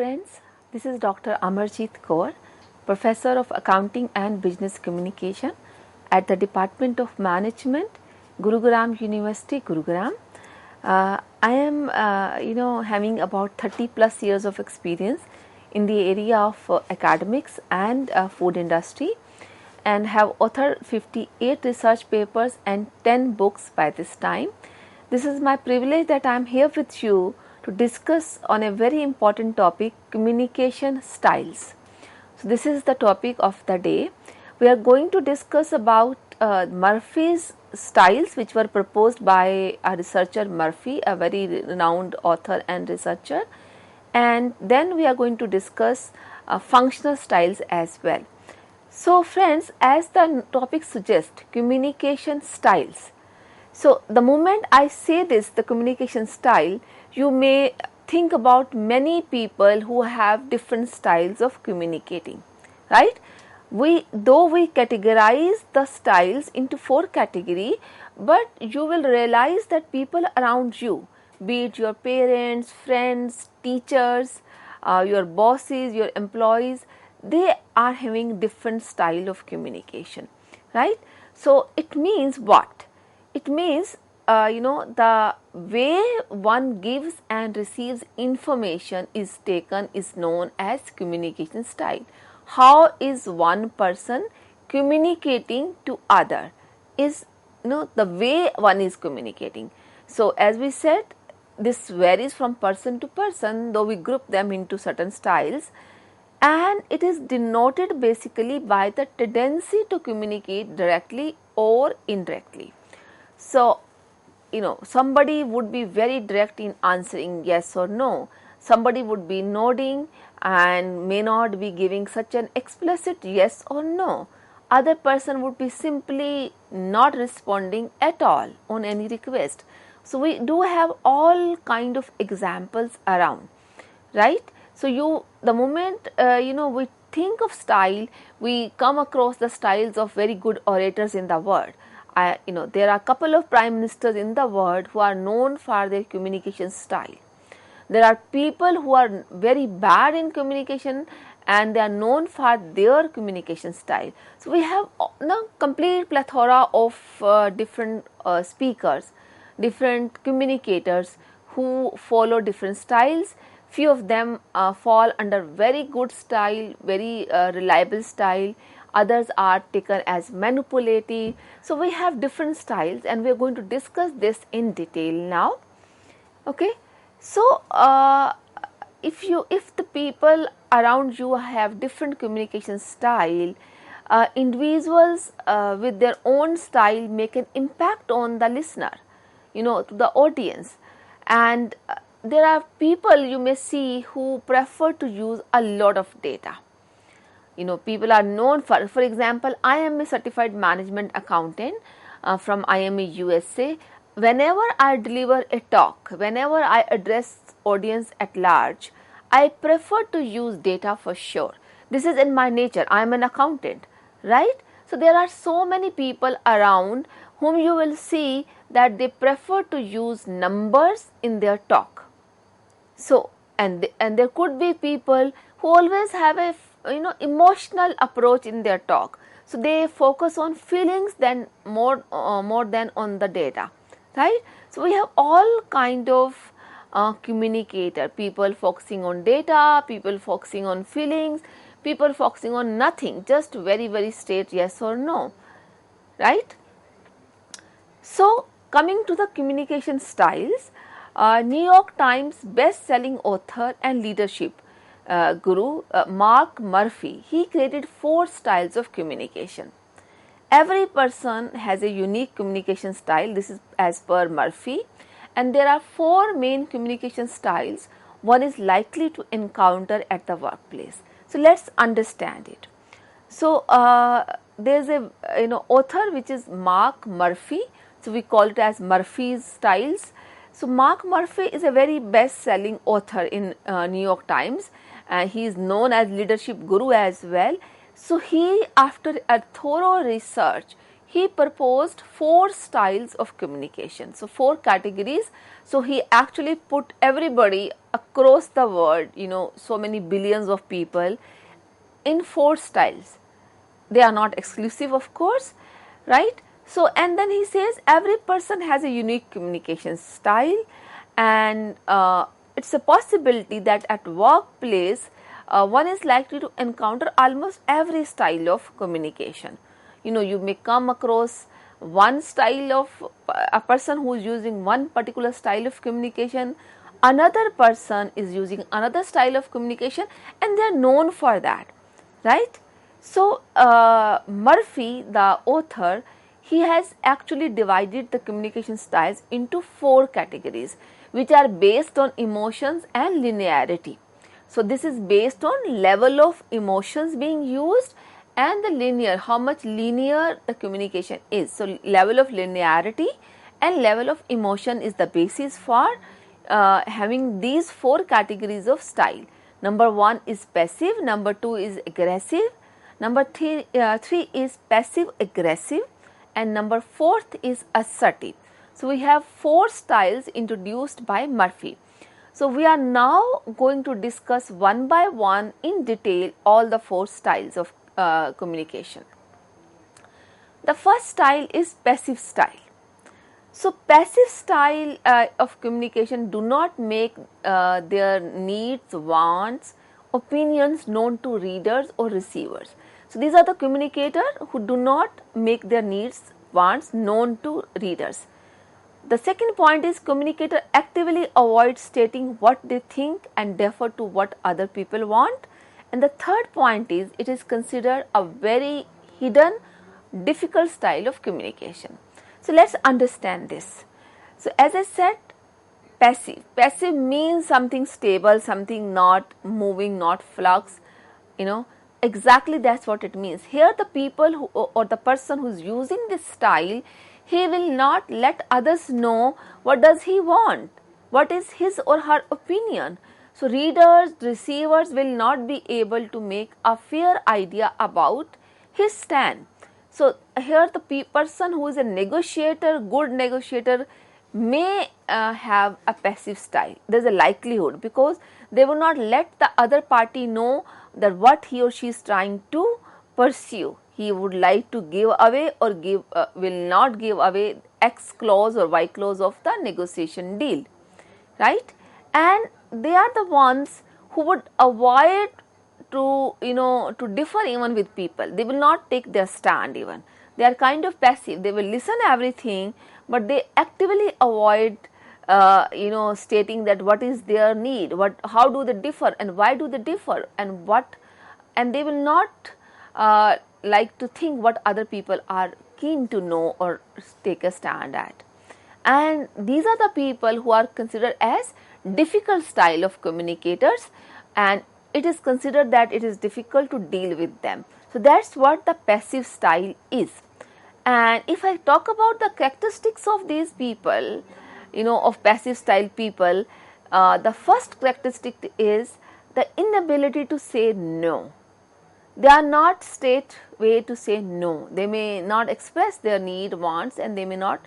friends, this is Dr. Amarjeet Kaur, Professor of Accounting and Business Communication at the Department of Management, Gurugram University, Gurugram. I am having about 30 plus years of experience in the area of academics and food industry, and have authored 58 research papers and 10 books by this time. This is my privilege that I am here with you to discuss on a very important topic, communication styles. So this is the topic of the day. We are going to discuss about Murphy's styles, which were proposed by a researcher Murphy, a very renowned author and researcher, and then we are going to discuss functional styles as well. So friends, as the topic suggests, communication styles. So the moment I say this, the communication style, you may think about many people who have different styles of communicating, right? Though we categorize the styles into 4 categories, but you will realize that people around you, be it your parents, friends, teachers, your bosses, your employees, they are having different style of communication, right? So it means what? It means the way one gives and receives information is known as communication style. How is one person communicating to other is the way one is communicating. So as we said, this varies from person to person, though we group them into certain styles, and it is denoted basically by the tendency to communicate directly or indirectly. So somebody would be very direct in answering yes or no. Somebody would be nodding and may not be giving such an explicit yes or no. Other person would be simply not responding at all on any request. So we do have all kind of examples around, right? So the moment we think of style, we come across the styles of very good orators in the world. There are a couple of prime ministers in the world who are known for their communication style. There are people who are very bad in communication and they are known for their communication style. So we have a complete plethora of different speakers, different communicators who follow different styles. Few of them fall under very good style, very reliable style. Others are taken as manipulative. So we have different styles and we are going to discuss this in detail now. Okay. So if the people around you have different communication style, individuals with their own style make an impact on the listener, to the audience. And there are people you may see who prefer to use a lot of data. People are known for example, I am a certified management accountant from IME USA. Whenever I deliver a talk, whenever I address audience at large, I prefer to use data for sure. This is in my nature. I am an accountant, right? So there are so many people around whom you will see that they prefer to use numbers in their talk. So and there could be people who always have a emotional approach in their talk. So they focus on feelings than more than on the data, right? So we have all kind of communicator, people focusing on data, people focusing on feelings, people focusing on nothing, just very, very straight yes or no, right? So coming to the communication styles, New York Times best-selling author and leadership guru Mark Murphy, he created 4 styles of communication. Every person has a unique communication style. This is as per Murphy, and there are 4 main communication styles one is likely to encounter at the workplace. So let's understand it. So there's a author which is Mark Murphy. So we call it as Murphy's styles. So Mark Murphy is a very best-selling author in New York Times. He is known as leadership guru as well. So he, after a thorough research, he proposed 4 styles of communication. So 4 categories. So he actually put everybody across the world, so many billions of people in 4 styles. They are not exclusive, of course, right? So, and then he says every person has a unique communication style, and it's a possibility that at workplace one is likely to encounter almost every style of communication. You may come across one style of a person who is using one particular style of communication, another person is using another style of communication, and they are known for that, right? So, Murphy, the author, he has actually divided the communication styles into 4 categories, which are based on emotions and linearity. So, this is based on level of emotions being used and the linear, how much linear the communication is. So, level of linearity and level of emotion is the basis for having these 4 categories of style. Number 1 is passive, number 2 is aggressive, number 3 is passive aggressive, and number 4th is assertive. So, we have 4 styles introduced by Murphy. So, we are now going to discuss one by one in detail all the 4 styles of communication. The first style is passive style. So, passive style of communication do not make their needs, wants, opinions known to readers or receivers. So, these are the communicators who do not make their needs, wants known to readers. The second point is communicator actively avoid stating what they think and defer to what other people want. And the third point is it is considered a very hidden, difficult style of communication. So, let us understand this. So, as I said, passive means something stable, something not moving, not flux, exactly that is what it means. Here the people who, or the person who is using this style, he will not let others know what does he want, what is his or her opinion. So, readers, receivers will not be able to make a fair idea about his stand. So, here the person who is a negotiator, good negotiator may have a passive style. There is a likelihood because they will not let the other party know that what he or she is trying to pursue. He would like to give away or will not give away X clause or Y clause of the negotiation deal, right? And they are the ones who would avoid to to differ even with people. They will not take their stand even. They are kind of passive. They will listen everything, but they actively avoid stating that what is their need, how do they differ and why do they differ and what, and they will not like to think what other people are keen to know or take a stand at. And these are the people who are considered as difficult style of communicators, and it is considered that it is difficult to deal with them. So, that is what the passive style is. And if I talk about the characteristics of these people, of passive style people, the first characteristic is the inability to say no. They are not straight way to say no. They may not express their need, wants, and they may not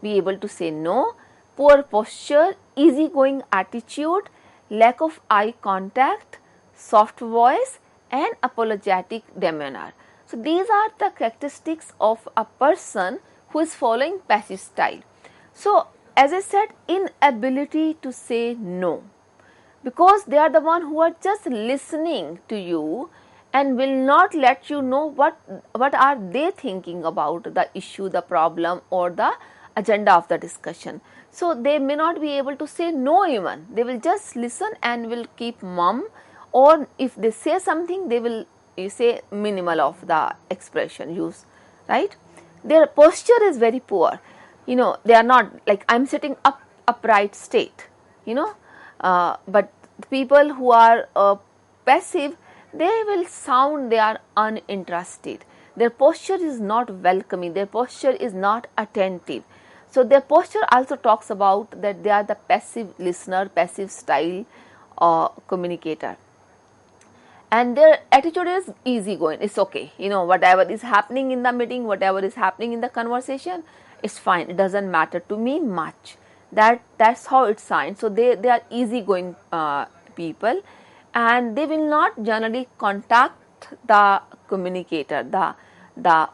be able to say no. Poor posture, easygoing attitude, lack of eye contact, soft voice, and apologetic demeanor. So, these are the characteristics of a person who is following passive style. So, as I said, inability to say no, because they are the one who are just listening to you and will not let you know what are they thinking about the issue, the problem, or the agenda of the discussion. So, they may not be able to say no even. They will just listen and will keep mum, or if they say something, they will say minimal of the expression use, right? Their posture is very poor. They are not like I am sitting upright state, but the people who are passive, they will sound they are uninterested. Their posture is not welcoming, their posture is not attentive. So, their posture also talks about that they are the passive listener, passive style communicator. and their attitude is easygoing. It's okay, whatever is happening in the meeting, whatever is happening in the conversation, it's fine, it doesn't matter to me much. That's how it's signed. So they are easygoing people, and they will not generally contact the communicator, the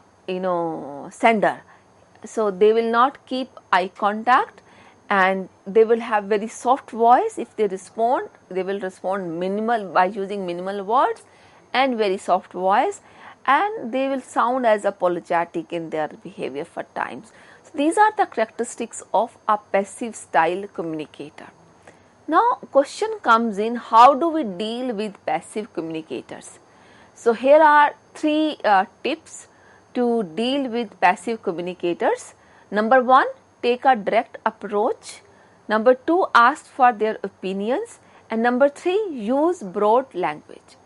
sender. So they will not keep eye contact, and they will have very soft voice. If they respond, they will respond minimal, by using minimal words and very soft voice, and they will sound as apologetic in their behavior for times. So these are the characteristics of a passive style communicator. Now question comes in, how do we deal with passive communicators? So here are three tips to deal with passive communicators. Number 1, take a direct approach. Number 2, ask for their opinions. And number 3, use broad language.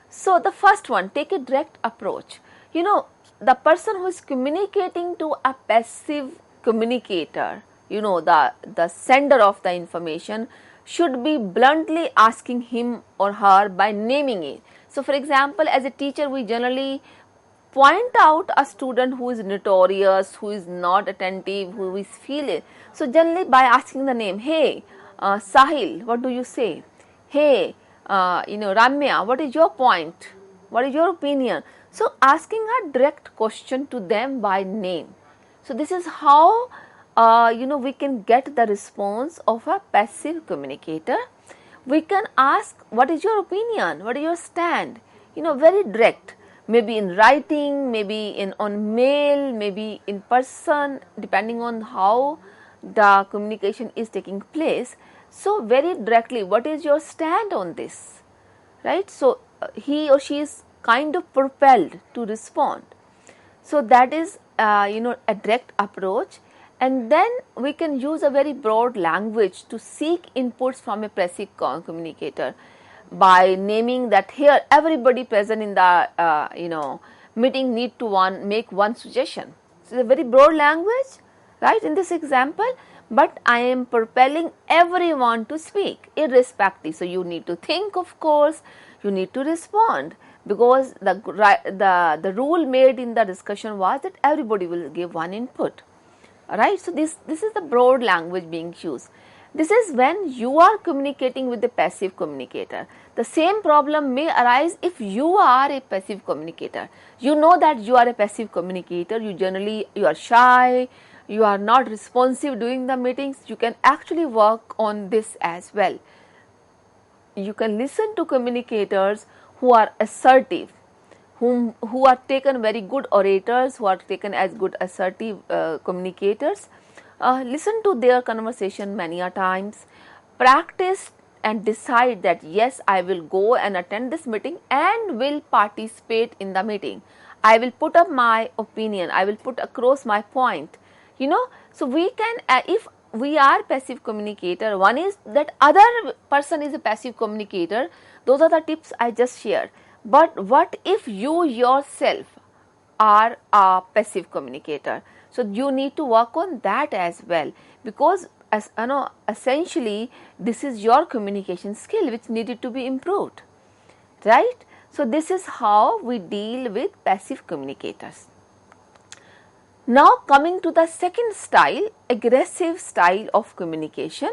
So the first one, take a direct approach. The person who is communicating to a passive communicator, the sender of the information, should be bluntly asking him or her by naming it. So for example, as a teacher, we generally point out a student who is notorious, who is not attentive, who is failing. So generally by asking the name, hey, Sahil, what do you say? Hey, Ramya, what is your point? What is your opinion? So asking a direct question to them by name. So this is how we can get the response of a passive communicator. We can ask, what is your opinion? What is your stand? Very direct. Maybe in writing, maybe on mail, maybe in person, depending on how the communication is taking place. So very directly, what is your stand on this, right? So he or she is kind of propelled to respond. So that is a direct approach. And then we can use a very broad language to seek inputs from a passive communicator by naming that here everybody present in the meeting need to make one suggestion. So it's a very broad language, right, in this example, but I am propelling everyone to speak irrespective. So you need to think, of course, you need to respond, because the rule made in the discussion was that everybody will give one input. Right, so this is the broad language being used. This is when you are communicating with the passive communicator. The same problem may arise if you are a passive communicator. You know that you are a passive communicator, you are shy, you are not responsive during the meetings. You can actually work on this as well. You can listen to communicators who are assertive, who are taken very good orators, who are taken as good assertive communicators. Listen to their conversation many a times, practice and decide that yes, I will go and attend this meeting and will participate in the meeting. I will put up my opinion, I will put across my point. So we can, if we are passive communicator, one is that other person is a passive communicator. Those are the tips I just shared. But what if you yourself are a passive communicator? So you need to work on that as well, because essentially this is your communication skill which needed to be improved, right? So this is how we deal with passive communicators. Now coming to the second style, aggressive style of communication.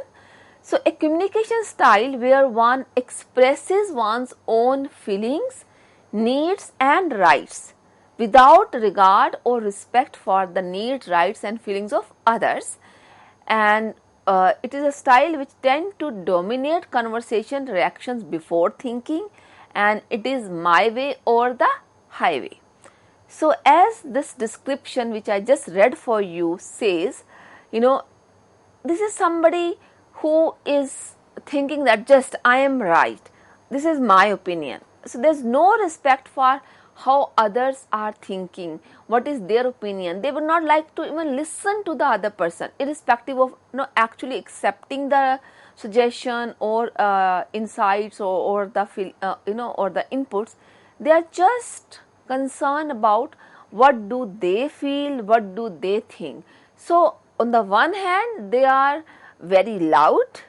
So a communication style where one expresses one's own feelings, needs and rights without regard or respect for the needs, rights and feelings of others, and it is a style which tends to dominate conversation reactions before thinking, and it is my way or the highway. So as this description which I just read for you says, this is somebody who is thinking that just I am right, this is my opinion. So there is no respect for how others are thinking, what is their opinion. They would not like to even listen to the other person, irrespective of actually accepting the suggestion or insights or the or the inputs. They are just concerned about what do they feel, what do they think. So on the one hand, they are very loud,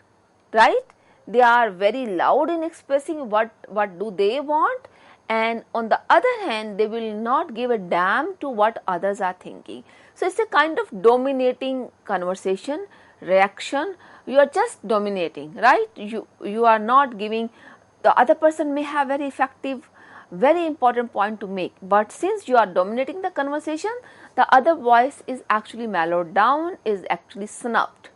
right? They are very loud in expressing what do they want, and on the other hand they will not give a damn to what others are thinking. So it's a kind of dominating conversation, reaction. You are just dominating, right? You are not giving. The other person may have very effective, very important point to make, but since you are dominating the conversation, the other voice is actually mellowed down, is actually snubbed,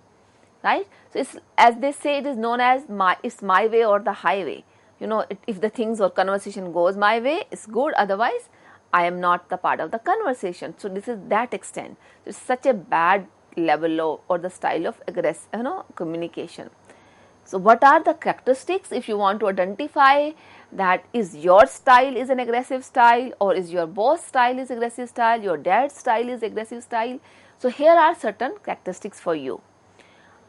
right? So it's, as they say, it is known as it's my way or the highway. You know, if the things or conversation goes my way, it's good, otherwise I am not the part of the conversation. So this is that extent. It's such a bad level of, or the style of aggressive, communication. So what are the characteristics if you want to identify that is your style is an aggressive style, or is your boss style is aggressive style, your dad's style is aggressive style? So here are certain characteristics for you.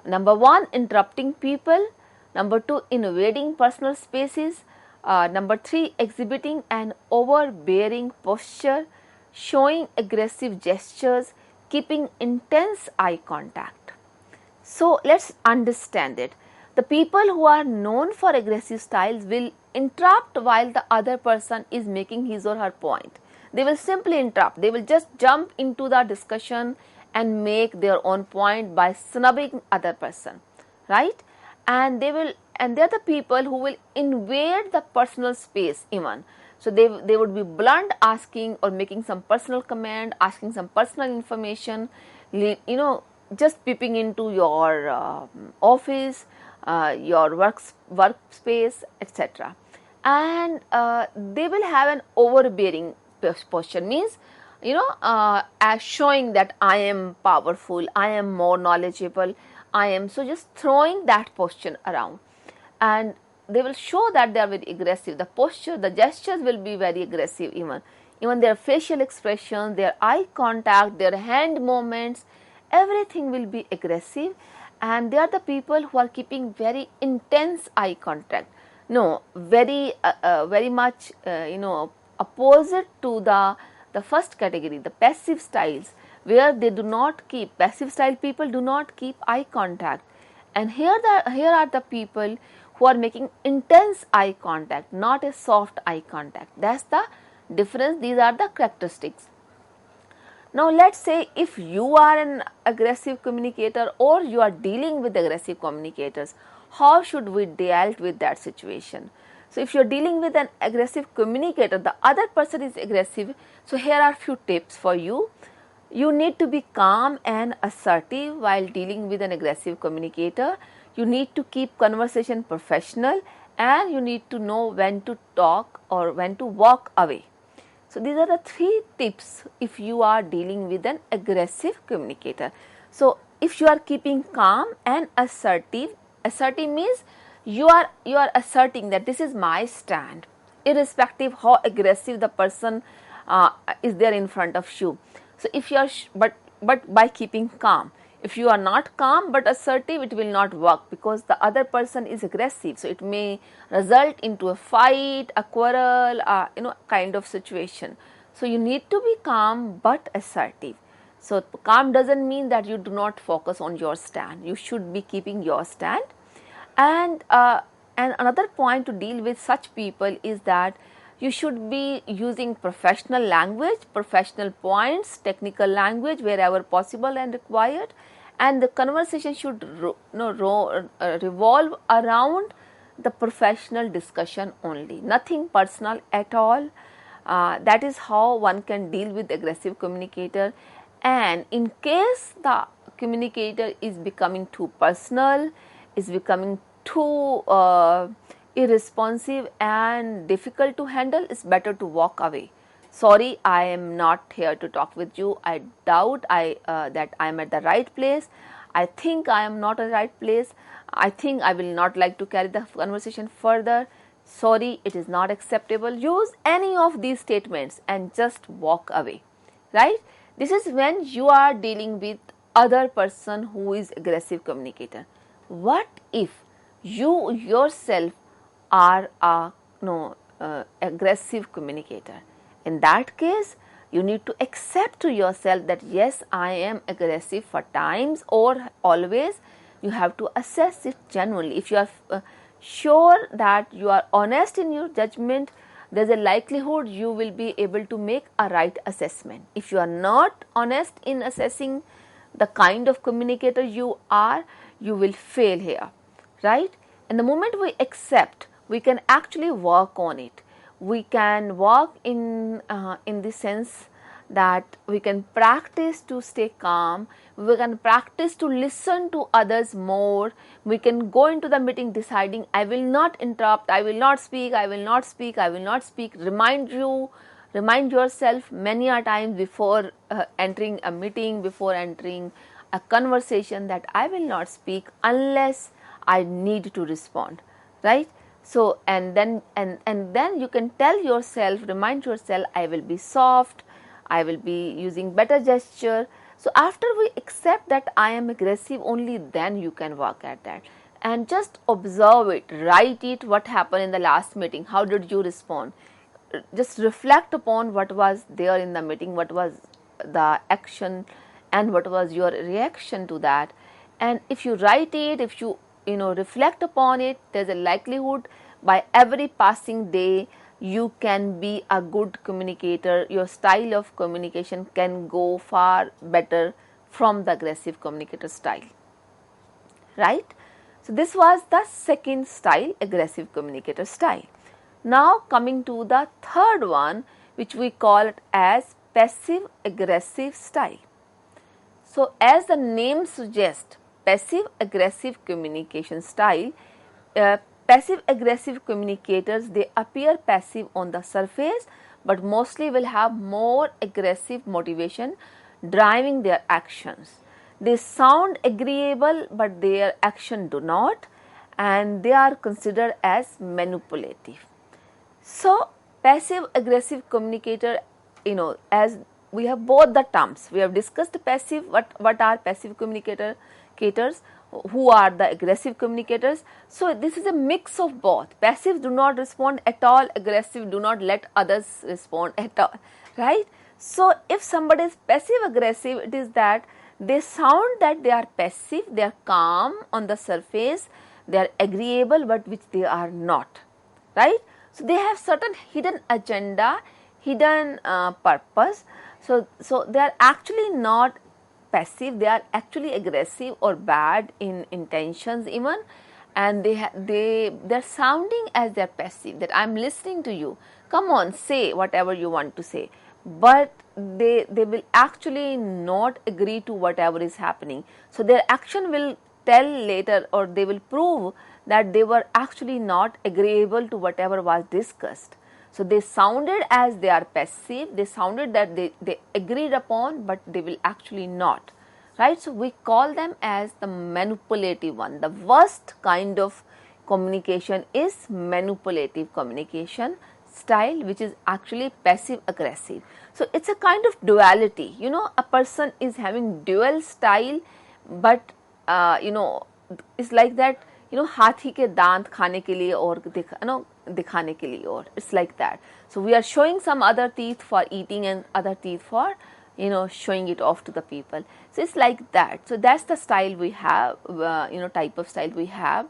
Number 1, interrupting people. Number 2, invading personal spaces. Number 3, exhibiting an overbearing posture, showing aggressive gestures, keeping intense eye contact. So let's understand it. The people who are known for aggressive styles will interrupt while the other person is making his or her point. They will simply interrupt. They will just jump into the discussion and make their own point by snubbing other person, right? And they are the people who will invade the personal space even. So they would be blunt, asking or making some personal comment, asking some personal information, just peeping into your office, your workspace, etc. And they will have an overbearing posture, means as showing that I am powerful, I am more knowledgeable, I am, so just throwing that posture around, and they will show that they are very aggressive. The posture, the gestures will be very aggressive, even their facial expressions, their eye contact, their hand movements, everything will be aggressive. And they are the people who are keeping very intense eye contact. No, very much opposite to the first category, the passive styles, where they do not keep, passive style people do not keep eye contact. And here are the people who are making intense eye contact, not a soft eye contact. That's the difference. These are the characteristics. Now let's say if you are an aggressive communicator or you are dealing with aggressive communicators, how should we deal with that situation? So if you are dealing with an aggressive communicator, the other person is aggressive, so here are few tips for you. You need to be calm and assertive while dealing with an aggressive communicator. You need to keep conversation professional, and you need to know when to talk or when to walk away. So these are the 3 tips if you are dealing with an aggressive communicator. So if you are keeping calm and assertive means you are asserting that this is my stand, irrespective how aggressive the person is there in front of you. So if you are but by keeping calm. If you are not calm but assertive, it will not work because the other person is aggressive. So it may result into a fight, a quarrel, kind of situation. So you need to be calm but assertive. So calm doesn't mean that you do not focus on your stand. You should be keeping your stand. And another point to deal with such people is that you should be using professional language, professional points, technical language wherever possible and required, and the conversation should revolve around the professional discussion only, nothing personal at all. That is how one can deal with aggressive communicator. And in case the communicator is becoming too personal, is becoming too irresponsive and difficult to handle, it's better to walk away. Sorry, I am not here to talk with you. I doubt that I am at the right place. I think I am not at the right place. I think I will not like to carry the conversation further. Sorry, it is not acceptable. Use any of these statements and just walk away, right? This is when you are dealing with other person who is aggressive communicator. What if you yourself are a aggressive communicator? In that case, you need to accept to yourself that yes, I am aggressive for times or always. You have to assess it genuinely. If you are sure that you are honest in your judgment, there's a likelihood you will be able to make a right assessment. If you are not honest in assessing the kind of communicator you are, you will fail here, right? And the moment we accept, we can actually work on it. We can work in the sense that we can practice to stay calm, we can practice to listen to others more, we can go into the meeting deciding, I will not interrupt, I will not speak, I will not speak, I will not speak. Remind yourself many a times before entering a meeting, before entering a conversation, that I will not speak unless I need to respond, right? So and then you can tell yourself, remind yourself, I will be soft, I will be using better gesture. So after we accept that I am aggressive, only then you can work at that. And just observe it, write it, what happened in the last meeting, how did you respond? Just reflect upon what was there in the meeting, what was the action and what was your reaction to that. And if you write it, if you reflect upon it, there's a likelihood by every passing day you can be a good communicator. Your style of communication can go far better from the aggressive communicator style, right? So this was the second style, aggressive communicator style. Now coming to the third one, which we call it as passive aggressive style. So as the name suggests, passive aggressive communication style, passive aggressive communicators, they appear passive on the surface, but mostly will have more aggressive motivation driving their actions. They sound agreeable, but their action do not, and they are considered as manipulative. So passive aggressive communicator, as we have both the terms, we have discussed passive, what are passive communicators, who are the aggressive communicators. So this is a mix of both. Passive do not respond at all, aggressive do not let others respond at all, right? So if somebody is passive aggressive, it is that they sound that they are passive, they are calm on the surface, they are agreeable, but which they are not, right? So they have certain hidden agenda, hidden purpose. So they are actually not passive, they are actually aggressive or bad in intentions even, and they're sounding as they're passive, that I'm listening to you, come on, say whatever you want to say, but they will actually not agree to whatever is happening. So their action will tell later, or they will prove that they were actually not agreeable to whatever was discussed. So they sounded as they are passive, they sounded that they agreed upon, but they will actually not, right? So we call them as the manipulative one. The worst kind of communication is manipulative communication style, which is actually passive aggressive. So it's a kind of duality, a person is having dual style, but it's like that, हाथी के दांत खाने के लिए और दिखाने के लिए, और it's like that. So we are showing some other teeth for eating and other teeth for showing it off to the people. So it's like that. So that's the style we have, type of style we have.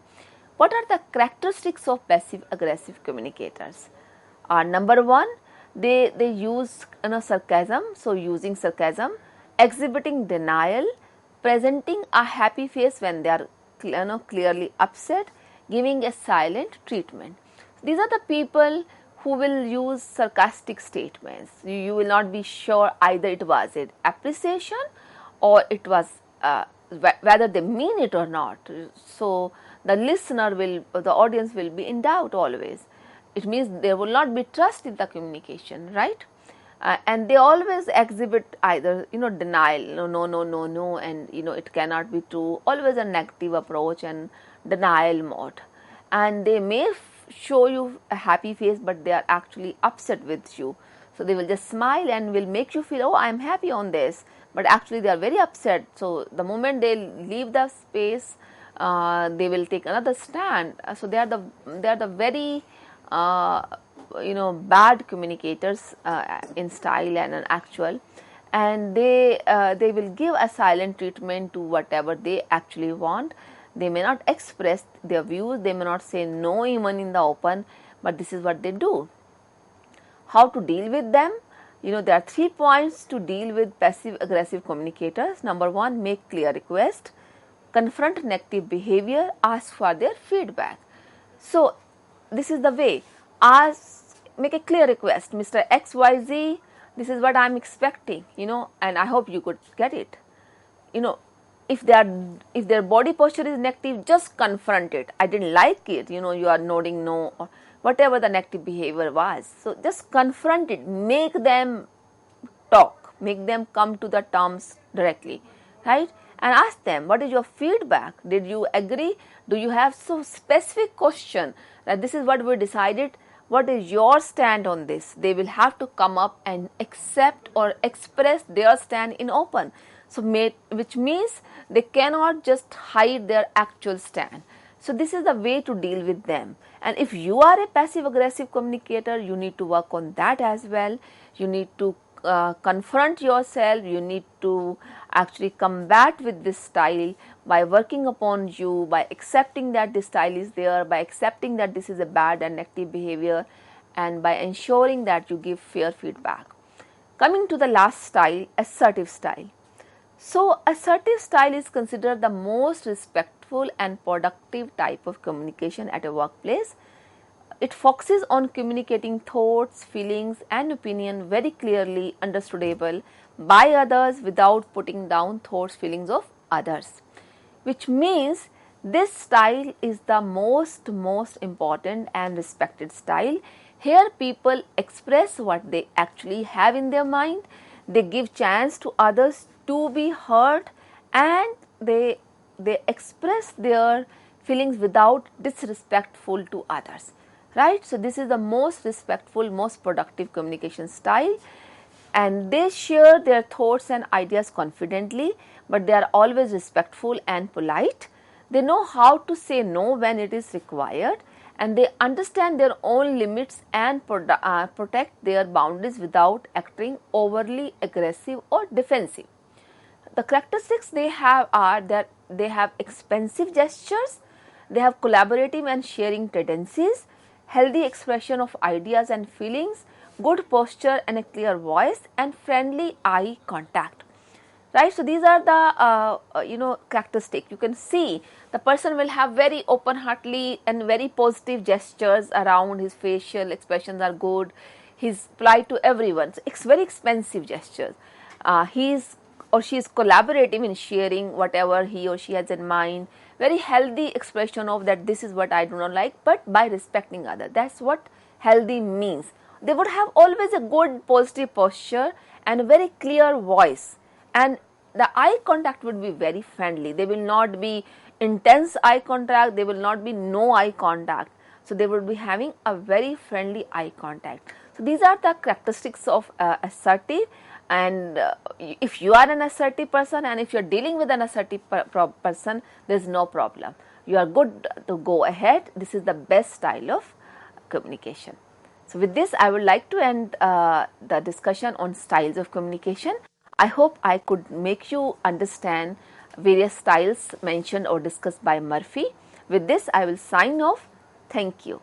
What are the characteristics of passive aggressive communicators? Number one, they use sarcasm. So using sarcasm, exhibiting denial, presenting a happy face when they are clearly upset, giving a silent treatment. These are the people who will use sarcastic statements. You will not be sure either it was an appreciation or it was whether they mean it or not. So the the audience will be in doubt always. It means there will not be trust in the communication, right? And they always exhibit either denial, no, and it cannot be true, always a negative approach and denial mode. And they may show you a happy face, but they are actually upset with you. So they will just smile and will make you feel, oh, I am happy on this, but actually they are very upset. So the moment they leave the space, they will take another stand. So they are the very bad communicators in style and in actual, and they will give a silent treatment to whatever they actually want. They may not express their views, they may not say no even in the open, but this is what they do. How to deal with them? There are 3 points to deal with passive aggressive communicators. Number 1, make clear request, confront negative behavior, ask for their feedback. So this is the way. Make a clear request, Mr. XYZ, this is what I am expecting, and I hope you could get it. If their body posture is negative, just confront it. I didn't like it, you are nodding no, or whatever the negative behavior was. So just confront it, make them talk, make them come to the terms directly, right? And ask them, what is your feedback? Did you agree? Do you have so specific question that this is what we decided? What is your stand on this? They will have to come up and accept or express their stand in open. So which means they cannot just hide their actual stand. So this is the way to deal with them. And if you are a passive aggressive communicator, you need to work on that as well. You need to confront yourself. You need to actually combat with this style by working upon you, by accepting that this style is there, by accepting that this is a bad and negative behavior, and by ensuring that you give fair feedback. Coming to the last style, assertive style. So assertive style is considered the most respectful and productive type of communication at a workplace. It focuses on communicating thoughts, feelings and opinion very clearly understandable by others without putting down thoughts, feelings of others. Which means this style is the most important and respected style. Here people express what they actually have in their mind. They give chance to others to be heard, and they express their feelings without disrespectful to others, right? So this is the most respectful, most productive communication style, and they share their thoughts and ideas confidently, but they are always respectful and polite. They know how to say no when it is required, and they understand their own limits and protect their boundaries without acting overly aggressive or defensive. The characteristics they have are that they have expansive gestures, they have collaborative and sharing tendencies, healthy expression of ideas and feelings, good posture and a clear voice, and friendly eye contact. Right, so these are the characteristics. You can see the person will have very open-heartedly and very positive gestures around. His facial expressions are good. He's polite to everyone. So it's very expensive gestures. He's or she is collaborative in sharing whatever he or she has in mind. Very healthy expression of that this is what I do not like, but by respecting others. That's what healthy means. They would have always a good positive posture and a very clear voice, and the eye contact would be very friendly. They will not be intense eye contact, they will not be no eye contact. So they will be having a very friendly eye contact. So these are the characteristics of assertive. And if you are an assertive person and if you are dealing with an assertive person, there is no problem. You are good to go ahead. This is the best style of communication. So with this, I would like to end the discussion on styles of communication. I hope I could make you understand various styles mentioned or discussed by Murphy. With this, I will sign off. Thank you.